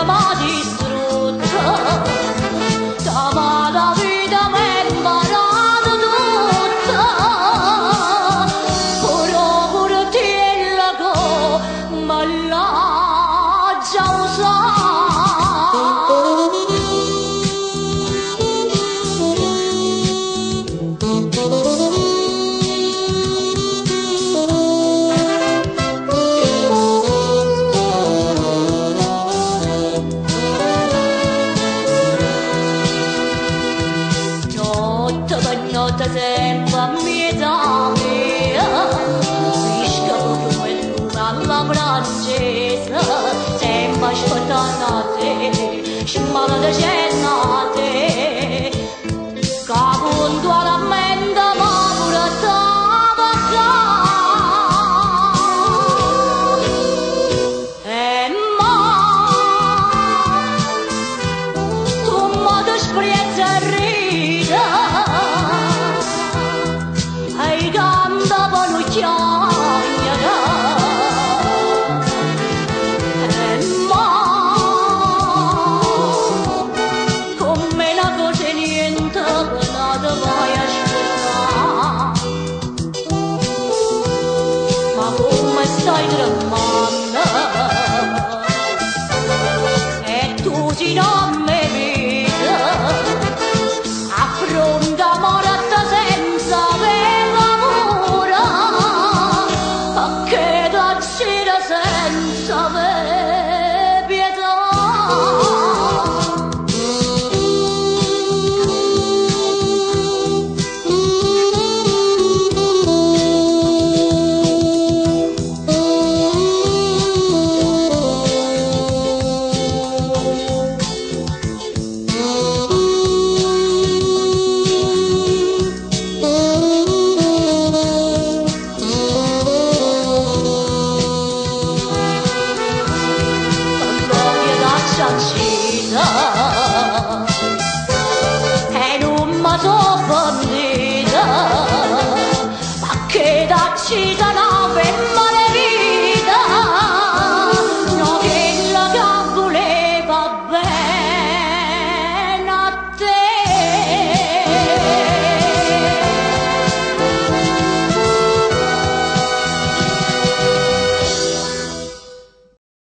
chiama distrutta, chiama la vita mi imparata tutta, però pure te la go, ma la già usata. Notte sempre a metà mia, visca come il lume alla francese, sempre aspettando te, scimala da cennate, che puntualmente ma pure stava e tu mi disprezzi e ridi. Stai tremando e tu si non mi vedi, affronta morta senza avere paura, perché t'accira senza avere pietà. Uccisa